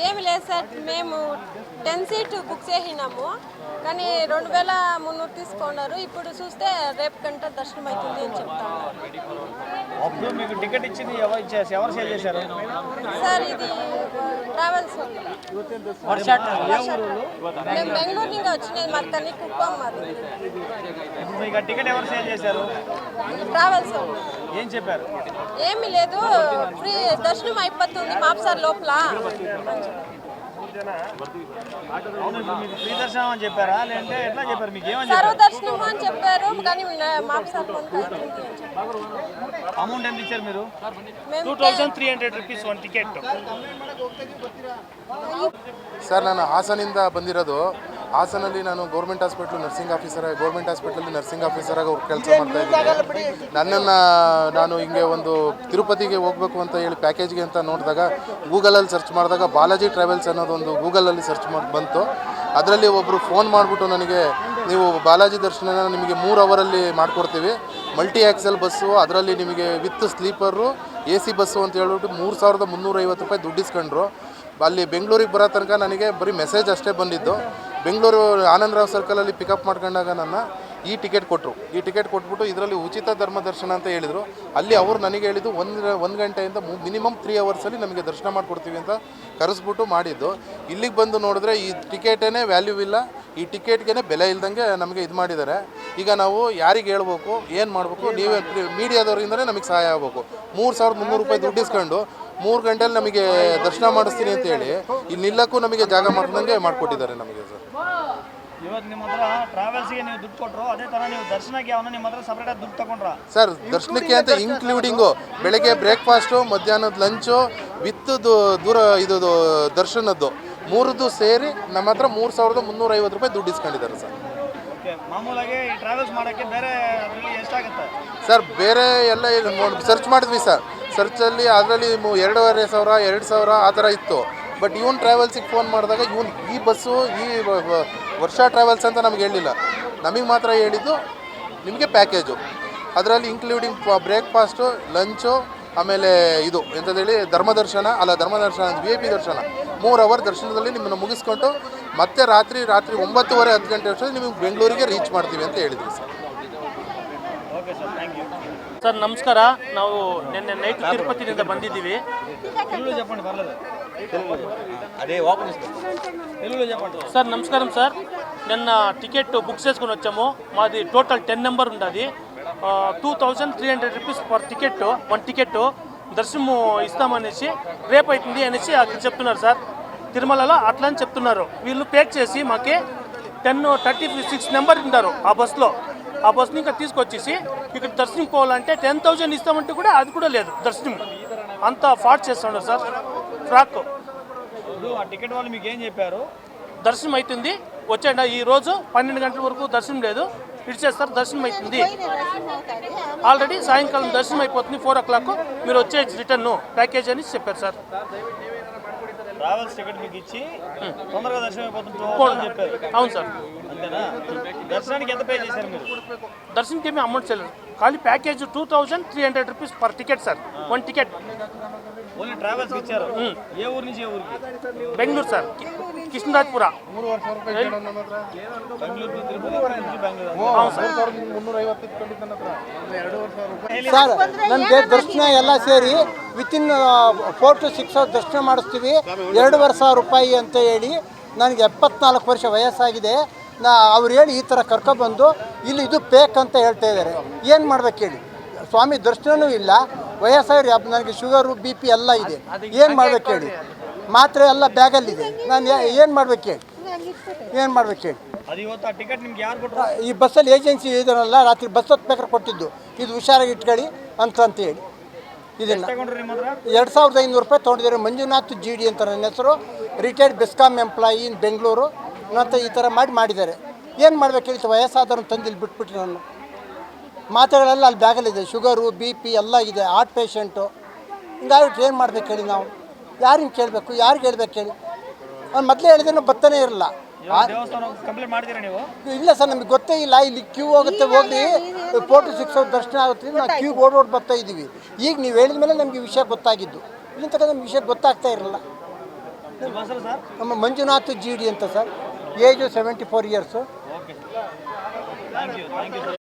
ఏమి లేదు సార్, మేము 10 సీట్ బుక్ చేసినాము కానీ 2300 తీసుకున్నారు. ఇప్పుడు చూస్తే రేపు గంట దర్శనం అవుతుంది అని చెప్తాను. అప్పుడు మీకు టికెట్ ఇచ్చింది ఎవరు సేల్ చేశారు సార్? ఇది ట్రావెల్స్ మేము బెంగళూరు నుండి వచ్చినది, మాది తల్లి కుప్పం. మాది ఇప్పుడు మీకు టికెట్ ఎవరు సేల్ చేశారు? ట్రావెల్స్. ఏం చెప్పారు? ఏమీ లేదు, ఫ్రీ దర్శనం అయిపోతుంది మాప్సార్ లోపల. ఫ్రీ దర్శనం అని చెప్పారా లేదంటే ఎట్లా చెప్పారు? మీకు ఏమని సర్వదర్శనం అని చెప్పారు కానీ మాప్సార్ అమౌంట్ ఎంత ఇచ్చారు మీరు? 2300 rupees ಒಂದು ಟಿಕೆಟ್. ಸರ್, ನಾನು ಹಾಸನಿಂದ ಬಂದಿರೋದು. ಹಾಸನಲ್ಲಿ ನಾನು ಗೌರ್ಮೆಂಟ್ ನರ್ಸಿಂಗ್ ಆಫೀಸರಾಗಿ ಅವ್ರು ಕೆಲಸ ಮಾಡ್ತಾಯಿದ್ದೀನಿ. ನನ್ನನ್ನು ನಾನು ಹಿಂಗೆ ಒಂದು ತಿರುಪತಿಗೆ ಹೋಗಬೇಕು ಅಂತ ಹೇಳಿ ಪ್ಯಾಕೇಜ್ಗೆ ಅಂತ ನೋಡಿದಾಗ ಗೂಗಲಲ್ಲಿ ಸರ್ಚ್ ಮಾಡಿದಾಗ ಬಾಲಾಜಿ ಟ್ರಾವೆಲ್ಸ್ ಅನ್ನೋದು ಒಂದು ಗೂಗಲಲ್ಲಿ ಸರ್ಚ್ ಮಾಡಿ ಬಂತು. ಅದರಲ್ಲಿ ಒಬ್ಬರು ಫೋನ್ ಮಾಡಿಬಿಟ್ಟು ನನಗೆ, ನೀವು ಬಾಲಾಜಿ ದರ್ಶನ ನಿಮಗೆ 3 ಅವರಲ್ಲಿ ಮಾಡಿಕೊಡ್ತೀವಿ, ಮಲ್ಟಿ ಆಕ್ಸೆಲ್ ಬಸ್ಸು, ಅದರಲ್ಲಿ ನಿಮಗೆ ವಿತ್ ಸ್ಲೀಪರು AC ಬಸ್ಸು ಅಂತ ಹೇಳ್ಬಿಟ್ಟು 3350 ರೂಪಾಯಿ ದುಡ್ಡು ಇಸ್ಕೊಂಡ್ರು. ಅಲ್ಲಿ ಬೆಂಗಳೂರಿಗೆ ಬರೋ ತನಕ ನನಗೆ ಬರೀ ಮೆಸೇಜ್ ಅಷ್ಟೇ ಬಂದಿದ್ದು. ಬೆಂಗಳೂರು ಆನಂದರಾವ್ ಸರ್ಕಲಲ್ಲಿ ಪಿಕಪ್ ಮಾಡ್ಕೊಂಡಾಗ ನನ್ನ ಈ ಟಿಕೆಟ್ ಕೊಟ್ಟರು. ಈ ಟಿಕೆಟ್ ಕೊಟ್ಬಿಟ್ಟು ಇದರಲ್ಲಿ ಉಚಿತ ಧರ್ಮ ದರ್ಶನ ಅಂತ ಹೇಳಿದರು. ಅಲ್ಲಿ ಅವರು ನನಗೆ ಹೇಳಿದ್ದು 1 ಗಂಟೆಯಿಂದ ಮಿನಿಮಮ್ 3 ಅವರ್ಸಲ್ಲಿ ನಮಗೆ ದರ್ಶನ ಮಾಡಿಕೊಡ್ತೀವಿ ಅಂತ ಕರೆಸ್ಬಿಟ್ಟು ಮಾಡಿದ್ದು. ಇಲ್ಲಿಗೆ ಬಂದು ನೋಡಿದ್ರೆ ಈ ಟಿಕೆಟೇ ವ್ಯಾಲ್ಯೂ ಇಲ್ಲ, ಈ ಟಿಕೆಟ್ಗೆ ಬೆಲೆ ಇಲ್ದಂಗೆ ನಮಗೆ ಇದು ಮಾಡಿದ್ದಾರೆ. ಈಗ ನಾವು ಯಾರಿಗೆ ಹೇಳ್ಬೇಕು, ಏನು ಮಾಡಬೇಕು? ನೀವೇ ಮೀಡಿಯಾದವರಿಂದಲೇ ನಮಗೆ ಸಹಾಯ ಆಗಬೇಕು. 3300 ರೂಪಾಯಿ ದುಡ್ಡು ಇಸ್ಕೊಂಡು 3 ಗಂಟೆಯಲ್ಲಿ ನಮಗೆ ದರ್ಶನ ಮಾಡಿಸ್ತೀನಿ ಅಂತೇಳಿ ಇಲ್ಲಿ ನಿಲ್ಲಕ್ಕೂ ನಮಗೆ ಜಾಗ ಮಾಡ್ದಂಗೆ ಮಾಡಿಕೊಟ್ಟಿದ್ದಾರೆ ನಮಗೆ. ಸರ್, ಇವತ್ತು ನಿಮ್ಮ ಹತ್ರ ಟ್ರಾವೆಲ್ಸ್ಗೆ ನೀವು ದುಡ್ಡು ಕೊಟ್ಟರು, ಅದೇ ಥರ ನೀವು ದರ್ಶನಕ್ಕೆ ಅವನು ನಿಮ್ಮ ಹತ್ರ ಸಪ್ರೇಟಾಗಿ ದುಡ್ಡು ತಗೊಂಡ್ರ? ಸರ್, ದರ್ಶನಕ್ಕೆ ಅಂತ ಇನ್ಕ್ಲೂಡಿಂಗು ಬೆಳಗ್ಗೆ ಬ್ರೇಕ್ಫಾಸ್ಟು, ಮಧ್ಯಾಹ್ನದ ಲಂಚು ವಿತ್ ಇದು ದರ್ಶನದ್ದು 3ದು ಸೇರಿ ನಮ್ಮ ಹತ್ರ 3350 ರೂಪಾಯಿ ದುಡ್ಡು ಇಸ್ಕೊಂಡಿದ್ದಾರೆ. ಸರ್, ಮಾಮೂಲಾಗಿ ಈ ಟ್ರಾವೆಲ್ಸ್ ಮಾಡೋಕ್ಕೆ ಬೇರೆ ಎಷ್ಟಾಗುತ್ತೆ ಸರ್? ಬೇರೆ ಎಲ್ಲ ಸರ್ಚ್ ಮಾಡಿದ್ವಿ ಸರ್. ಸರ್ಚಲ್ಲಿ ಅದರಲ್ಲಿ 2500 2000 ಆ ಥರ ಇತ್ತು. ಬಟ್ ಇವನ್ ಟ್ರಾವೆಲ್ಸಿಗೆ ಫೋನ್ ಮಾಡಿದಾಗ ಈ ಬಸ್ಸು ಈ ವರ್ಷ ಟ್ರಾವೆಲ್ಸ್ ಅಂತ ನಮ್ಗೆ ಹೇಳಿಲ್ಲ. ನಮಗೆ ಮಾತ್ರ ಹೇಳಿದ್ದು ನಿಮಗೆ ಪ್ಯಾಕೇಜು, ಅದರಲ್ಲಿ ಇನ್ಕ್ಲೂಡಿಂಗ್ ಬ್ರೇಕ್ಫಾಸ್ಟು, ಲಂಚು, ಆಮೇಲೆ ಇದು ಎಂಥದ್ದೇಳಿ ಧರ್ಮದರ್ಶನ VIP ದರ್ಶನ 3 ಅವರ್ ದರ್ಶನದಲ್ಲಿ ನಿಮ್ಮನ್ನು ಮುಗಿಸ್ಕೊಂಡು ಮತ್ತೆ ರಾತ್ರಿ 9:30 10 ಗಂಟೆ ಅಷ್ಟೊತ್ತಿಗೆ ನಿಮಗೆ ಬೆಂಗಳೂರಿಗೆ ರೀಚ್ ಮಾಡ್ತೀವಿ ಅಂತ ಹೇಳಿದ್ವಿ sir. Okay sir, thank you. Sir ನಮಸ್ಕಾರ, ನಾವು ನಿನ್ನೆ ನೈಟ್ ತಿರುಪತಿನಿಂದ ಬಂದಿದ್ದೀವಿ. సార్ నమస్కారం సార్, నిన్న టికెట్ బుక్ చేసుకుని వచ్చాము. మాది టోటల్ 10 నెంబర్ ఉన్నది. 2300 రూపీస్ పర్ టికెట్, 1 టికెట్ దర్శనం ఇస్తామనేసి రేపు అవుతుంది అనేసి అక్కడ చెప్తున్నారు సార్. తిరుమలలో అట్లా అని చెప్తున్నారు. వీళ్ళు పేక్ చేసి మాకి 10:36 నెంబర్ ఉంటారు ఆ బస్సులో. ఆ బస్సుని ఇంకా తీసుకొచ్చేసి ఇక్కడ దర్శనం పోవాలంటే 10,000 ఇస్తామంటే కూడా అది కూడా లేదు. దర్శనం అంతా ఫాట్ చేస్తున్నారు సార్. ఫ్రాక్ ఆ టికెట్ వాళ్ళు మీకు ఏం చెప్పారు? దర్శనం అవుతుంది వచ్చేయండి, ఈ రోజు 12 గంటల వరకు దర్శనం లేదు, ఇచ్చేస్తారు, దర్శనం అవుతుంది. ఆల్రెడీ సాయంకాలం దర్శనం అయిపోతుంది, 4 o'clock మీరు వచ్చేయచ్చు రిటర్న్ ప్యాకేజ్ అని చెప్పారు సార్. ట్రావెల్స్ టికెట్ మీకు ఇచ్చి తొందరగా దర్శనం అయిపోతుంది చెప్పారు. అవును సార్. అంతేనా? దర్శనానికి ఎంత పే చేశారు మీరు? దర్శనంకి ఏమీ అమౌంట్ చేయలేదు, ఖాళీ package 2300 rupees per ticket sir, 1 ticket. Only ట్రావెల్స్కి ఇచ్చారు. ఏ ఊరు నుంచి ఏ ఊరికి? బెంగళూరు సార్, కృష్ణరాజపుర. ಸರ್, ನಮಗೆ ದರ್ಶನ ಎಲ್ಲ ಸೇರಿ ವಿತಿನ್ 4 to 6 ಅವರ್ ದರ್ಶನ ಮಾಡಿಸ್ತೀವಿ. 2,500 ರೂಪಾಯಿ ಅಂತ ಹೇಳಿ ನನಗೆ 74 ವರ್ಷ ವಯಸ್ಸಾಗಿದೆ. ಅವ್ರು ಹೇಳಿ ಈ ಥರ ಕರ್ಕೊಬಂದು ಇಲ್ಲಿ ಇದು ಪೇಕ್ ಅಂತ ಹೇಳ್ತಾ ಇದ್ದಾರೆ. ಏನು ಮಾಡ್ಬೇಕು ಹೇಳಿ? ಸ್ವಾಮಿ ದರ್ಶನವೂ ಇಲ್ಲ, ವಯಸ್ಸಾಗಿ ನನಗೆ ಶುಗರು BP ಎಲ್ಲ ಇದೆ. ಏನು ಮಾಡ್ಬೇಕು ಹೇಳಿ? ಮಾತ್ರೆ ಎಲ್ಲ ಬ್ಯಾಗಲ್ಲಿದೆ. ನಾನು ಏನು ಮಾಡ್ಬೇಕು ಹೇಳಿ? ಈ ಬಸ್ಸಲ್ಲಿ ಏಜೆನ್ಸಿ ಇದನ್ನಲ್ಲ, ರಾತ್ರಿ ಬಸ್ ಹತ್ಬೇಕಾದ್ರೆ ಕೊಟ್ಟಿದ್ದು, ಇದು ಹುಷಾರಾಗಿ ಇಟ್ಕೊಳ್ಳಿ ಅಂತ ಹೇಳಿ ಇದನ್ನು 2,500 ರೂಪಾಯಿ ತೊಗೊಂಡಿದ್ದಾರೆ. ಮಂಜುನಾಥ್ GD ಅಂತ ನನ್ನ ಹೆಸರು, ರಿಟೈರ್ಡ್ ಬೆಸ್ಕಾಮ್ ಎಂಪ್ಲಾಯಿ ಇನ್ ಬೆಂಗಳೂರು ಅಂತ ಈ ಥರ ಮಾಡಿದ್ದಾರೆ. ಏನು ಮಾಡ್ಬೇಕು ಹೇಳಿ? ವಯಸ್ಸಾದವ್ರನ್ನ ತಂದಿಲ್ಲಿ ಬಿಟ್ಬಿಟ್ಟು ನಾನು ಮಾತ್ರೆಗಳೆಲ್ಲ ಅಲ್ಲಿ ಬ್ಯಾಗಲ್ಲಿದೆ, ಶುಗರು BP ಎಲ್ಲ ಇದೆ, ಹಾರ್ಟ್ ಪೇಷಂಟು. ಹಿಂಗಾಗ್ಬಿಟ್ಟು ಏನು ಮಾಡ್ಬೇಕು ಹೇಳಿ? ನಾವು ಯಾರಿಗೆ ಕೇಳಬೇಕು? ಯಾರಿಗೆ ಹೇಳ್ಬೇಕು ಹೇಳಿ? ಅವ್ನು ಮೊದಲೇ ಹೇಳಿದ್ರೆ ಬರ್ತಾನೆ ಇರಲ್ಲ. ಇಲ್ಲ ಸರ್, ನಮಗೆ ಗೊತ್ತೇ ಇಲ್ಲ. ಇಲ್ಲಿ ಕ್ಯೂ ಹೋಗುತ್ತೆ, ಹೋಗಿ 4 to 6 ಅವರ್ ದರ್ಶನ ಆಗುತ್ತೆ. ನಾವು ಕ್ಯೂ ಓಡೋಡಿ ಬರ್ತಾ ಇದ್ದೀವಿ. ಈಗ ನೀವು ಹೇಳಿದ ಮೇಲೆ ನಮಗೆ ವಿಷಯ ಗೊತ್ತಾಗಿದ್ದು. ಇಲ್ಲಿ ತನಕ ನಮ್ಗೆ ವಿಷಯ ಗೊತ್ತಾಗ್ತಾ ಇರಲ್ಲ. ನಿಮ್ಮ ಹೆಸರು ಸರ್? ನಮ್ಮ ಮಂಜುನಾಥ್ GD ಅಂತ sir, age 74 years. Okay, thank you sir.